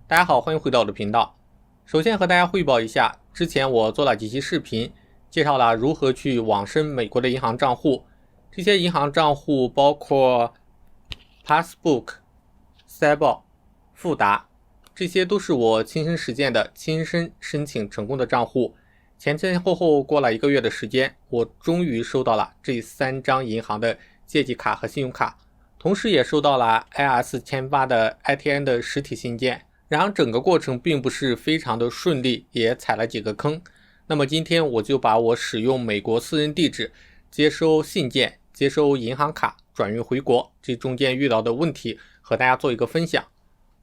大家好，欢迎回到我的频道。首先和大家汇报一下，之前我做了几期视频，介绍了如何去网申美国的银行账户。这些银行账户包括 Passbook、Sable、富达，这些都是我亲身实践的、亲身申请成功的账户。前前后后过了1个月的时间，我终于收到了这3张银行的借记卡和信用卡，同时也收到了 IRS 签发的 ITN 的实体信件。然而整个过程并不是非常的顺利，也踩了几个坑。那么今天我就把我使用美国私人地址接收信件、接收银行卡转运回国这中间遇到的问题和大家做一个分享，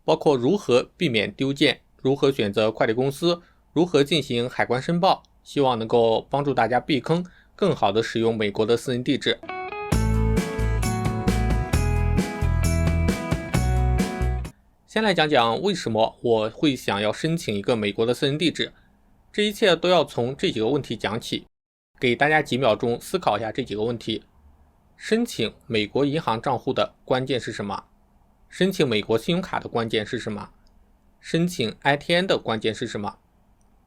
包括如何避免丢件，如何选择快递公司，如何进行海关申报，希望能够帮助大家避坑，更好的使用美国的私人地址。先来讲讲为什么我会想要申请一个美国的私人地址，这一切都要从这几个问题讲起，给大家几秒钟思考一下这几个问题。申请美国银行账户的关键是什么？申请美国信用卡的关键是什么？申请 ITN 的关键是什么？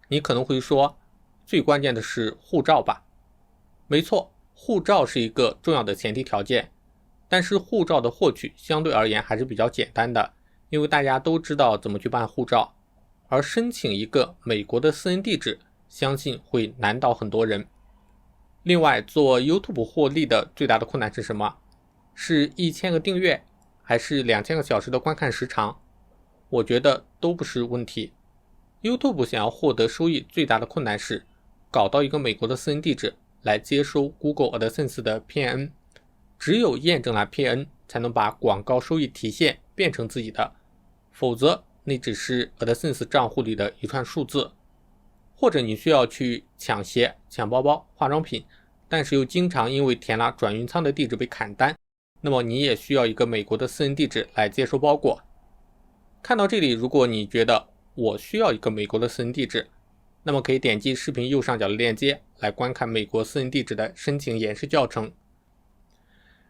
你可能会说，最关键的是护照吧？没错，护照是一个重要的前提条件，但是护照的获取相对而言还是比较简单的，因为大家都知道怎么去办护照，而申请一个美国的私人地址，相信会难倒很多人。另外，做 YouTube 获利的最大的困难是什么？是1000个订阅，还是2000个小时的观看时长？我觉得都不是问题。YouTube 想要获得收益最大的困难是搞到一个美国的私人地址来接收 Google AdSense 的 PN， 只有验证了 PN 才能把广告收益体现变成自己的，否则那只是 AdSense 账户里的一串数字。或者你需要去抢鞋、抢包包、化妆品，但是又经常因为填了转运仓的地址被砍单，那么你也需要一个美国的私人地址来接收包裹。看到这里，如果你觉得我需要一个美国的私人地址，那么可以点击视频右上角的链接来观看美国私人地址的申请演示教程。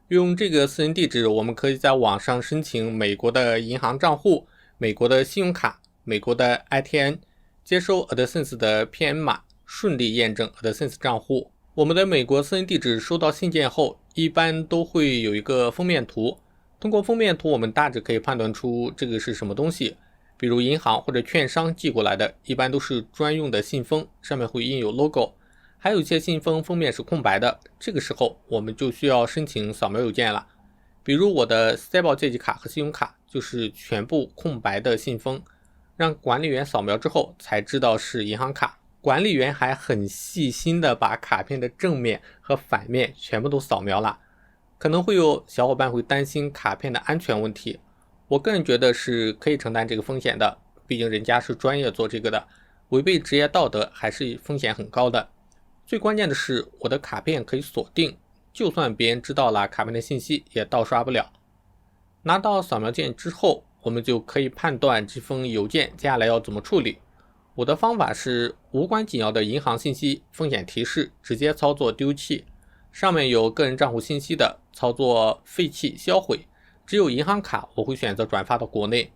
用这个私人地址，我们可以在网上申请美国的银行账户、美国的信用卡、美国的 ITN， 接收 AdSense 的 PN 码，顺利验证 AdSense 账户。我们的美国私人地址收到信件后，一般都会有一个封面图，通过封面图我们大致可以判断出这个是什么东西。比如银行或者券商寄过来的，一般都是专用的信封，上面会印有 logo， 还有一些信封封面是空白的，这个时候我们就需要申请扫描邮件了。比如我的 Sable 借记卡和信用卡就是全部空白的信封，让管理员扫描之后才知道是银行卡，管理员还很细心的把卡片的正面和反面全部都扫描了。可能会有小伙伴会担心卡片的安全问题，我个人觉得是可以承担这个风险的，毕竟人家是专业做这个的，违背职业道德还是风险很高的。最关键的是我的卡片可以锁定，就算别人知道了卡片的信息也盗刷不了。拿到扫描件之后，我们就可以判断这封邮件接下来要怎么处理。我的方法是无关紧要的银行信息风险提示直接操作丢弃，上面有个人账户信息的操作废弃销毁，只有银行卡我会选择转发到国内。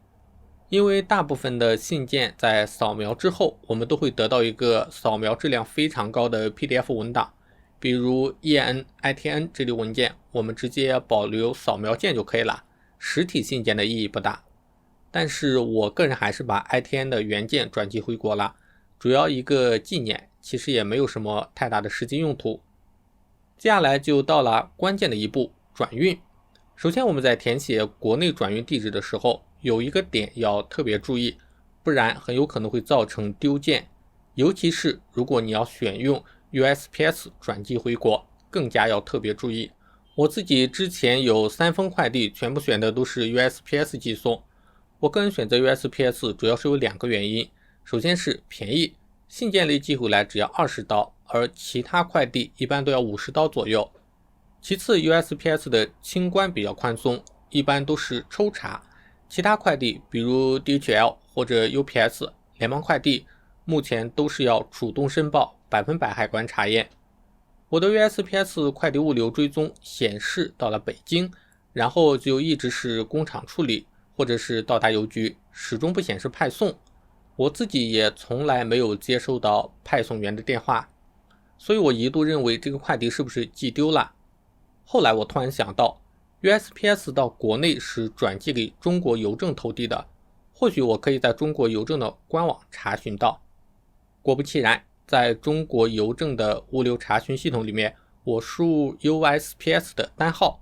因为大部分的信件在扫描之后，我们都会得到一个扫描质量非常高的 PDF 文档，比如 EN、ITN 这类文件，我们直接保留扫描件就可以了，实体信件的意义不大。但是我个人还是把 ITN 的原件转寄回国了，主要一个纪念，其实也没有什么太大的实际用途。接下来就到了关键的一步，转运。首先我们在填写国内转运地址的时候，有一个点要特别注意，不然很有可能会造成丢件，尤其是如果你要选用 USPS 转寄回国，更加要特别注意。我自己之前有3封快递，全部选的都是 USPS 寄送。我个人选择 USPS 主要是有2个原因，首先是便宜，信件类寄回来只要20刀，而其他快递一般都要50刀左右。其次 USPS 的清关比较宽松，一般都是抽查，其他快递比如 DHL 或者 UPS 联邦快递目前都是要主动申报100%海关查验。我的 USPS 快递物流追踪显示到了北京，然后就一直是工厂处理或者是到达邮局，始终不显示派送，我自己也从来没有接收到派送员的电话，所以我一度认为这个快递是不是寄丢了。后来我突然想到， USPS 到国内是转寄给中国邮政投递的，或许我可以在中国邮政的官网查询到。果不其然，在中国邮政的物流查询系统里面，我输入 USPS 的单号，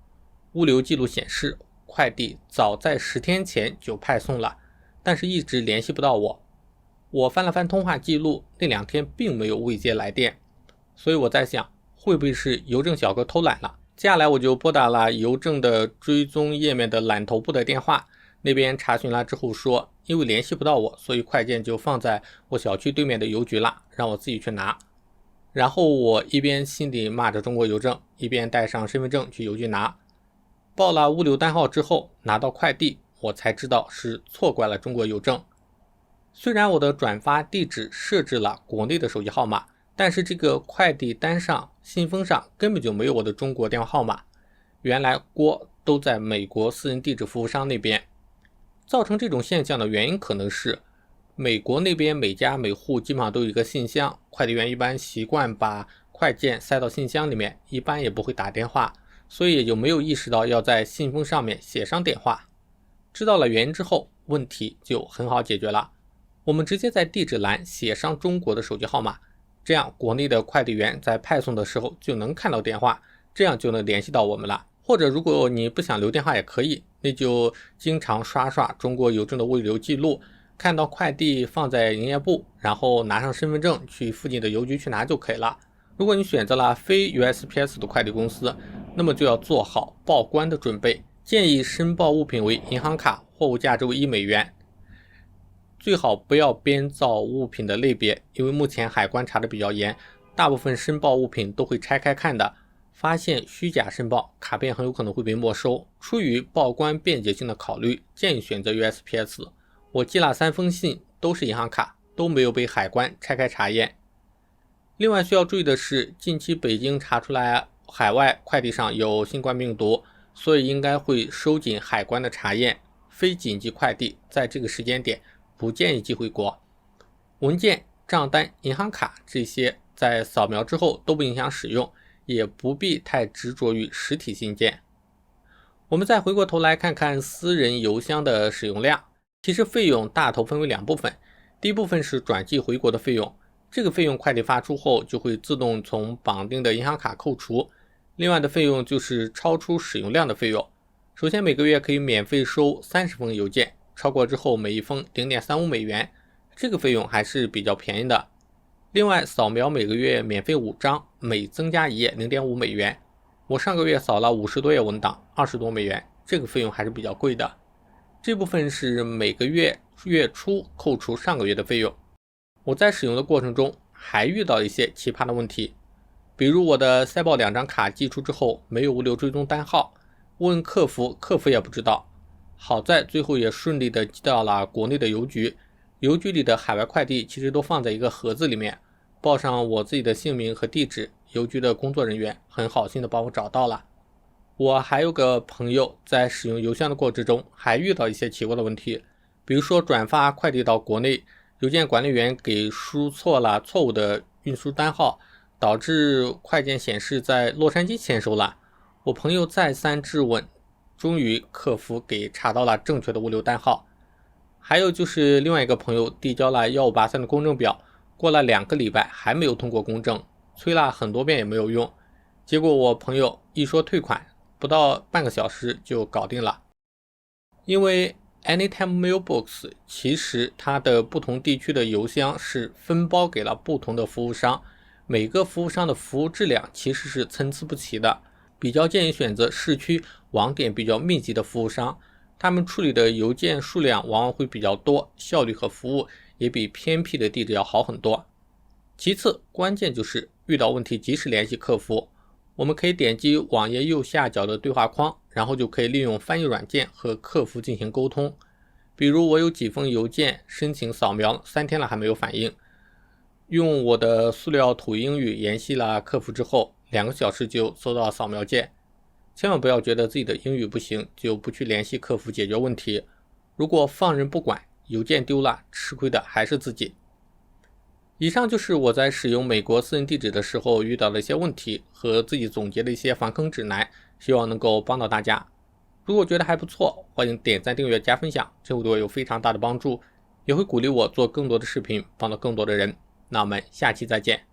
物流记录显示快递早在10天前就派送了，但是一直联系不到我。我翻了翻通话记录，那2天并没有未接来电，所以我在想，会不会是邮政小哥偷懒了？接下来我就拨打了邮政的追踪页面的揽投部的电话，那边查询了之后说，因为联系不到我，所以快件就放在我小区对面的邮局了，让我自己去拿。然后我一边心里骂着中国邮政，一边带上身份证去邮局拿。报了物流单号之后，拿到快递，我才知道是错怪了中国邮政。虽然我的转发地址设置了国内的手机号码，但是这个快递单上、信封上根本就没有我的中国电话号码，原来锅都在美国私人地址服务商那边。造成这种现象的原因可能是，美国那边每家每户基本上都有一个信箱，快递员一般习惯把快件塞到信箱里面，一般也不会打电话，所以也就没有意识到要在信封上面写上电话。知道了原因之后，问题就很好解决了。我们直接在地址栏写上中国的手机号码，这样国内的快递员在派送的时候就能看到电话，这样就能联系到我们了。或者如果你不想留电话也可以，那就经常刷中国邮政的物流记录，看到快递放在营业部，然后拿上身份证去附近的邮局去拿就可以了。如果你选择了非 USPS 的快递公司，那么就要做好报关的准备，建议申报物品为银行卡，货物价值为$1，最好不要编造物品的类别，因为目前海关查的比较严，大部分申报物品都会拆开看的，发现虚假申报，卡片很有可能会被没收。出于报关便捷性的考虑，建议选择 USPS。 我寄了3封信，都是银行卡，都没有被海关拆开查验。另外需要注意的是，近期北京查出来海外快递上有新冠病毒，所以应该会收紧海关的查验，非紧急快递在这个时间点不建议寄回国。文件、账单、银行卡这些在扫描之后都不影响使用，也不必太执着于实体信件。我们再回过头来看看私人邮箱的使用量，其实费用大头分为2部分，第一部分是转寄回国的费用，这个费用快递发出后就会自动从绑定的银行卡扣除。另外的费用就是超出使用量的费用，首先每个月可以免费收30封邮件，超过之后每一封$0.35，这个费用还是比较便宜的。另外扫描每个月免费5张，每增加1页$0.5，我上个月扫了50多页文档，$20多，这个费用还是比较贵的。这部分是每个月月初扣除上个月的费用。我在使用的过程中还遇到一些奇葩的问题，比如我的赛豹2张卡寄出之后没有物流追踪单号，问客服，客服也不知道。好在最后也顺利的寄到了国内的邮局，邮局里的海外快递其实都放在一个盒子里面，报上我自己的姓名和地址，邮局的工作人员很好心的帮我找到了。我还有个朋友在使用邮箱的过程中还遇到一些奇怪的问题，比如说转发快递到国内，邮件管理员给输错了错误的运输单号，导致快件显示在洛杉矶签收了。我朋友再三质问，终于客服给查到了正确的物流单号。还有就是另外一个朋友递交了1583的公证表，过了2个礼拜还没有通过公证，催了很多遍也没有用，结果我朋友一说退款，不到半个小时就搞定了。因为 Anytime Mailbox 其实它的不同地区的邮箱是分包给了不同的服务商，每个服务商的服务质量其实是参差不齐的，比较建议选择市区网点比较密集的服务商，他们处理的邮件数量往往会比较多，效率和服务也比偏僻的地址要好很多。其次，关键就是遇到问题及时联系客服，我们可以点击网页右下角的对话框，然后就可以利用翻译软件和客服进行沟通。比如我有几封邮件申请扫描3天了还没有反应，用我的塑料土英语联系了客服之后，2个小时就收到扫描件。千万不要觉得自己的英语不行就不去联系客服解决问题，如果放任不管，邮件丢了，吃亏的还是自己。以上就是我在使用美国私人地址的时候遇到的一些问题和自己总结的一些防坑指南，希望能够帮到大家。如果觉得还不错，欢迎点赞、订阅、加分享，这会对我有非常大的帮助，也会鼓励我做更多的视频，帮到更多的人。那我们下期再见。